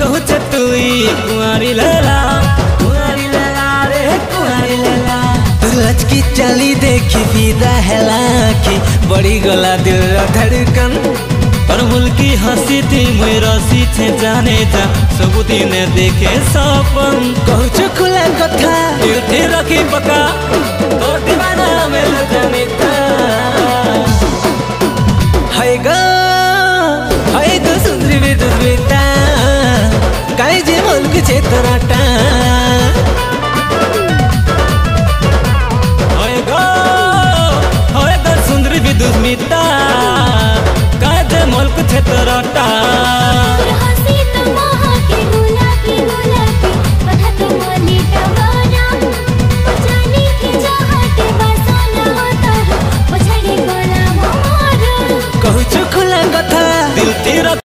कहूछ तुई कुंवारी लैला रे कुंवारी लैला। तू लचकी चली देखी फिदा हेला कि बड़ी गला दिल धड़कन और मुल्की हंसी थी मुई रसी थे जाने जा सबुदिन देखे सपन। कहूछ खुला कथा दिल थे रखी पका तो दीवाना में जाने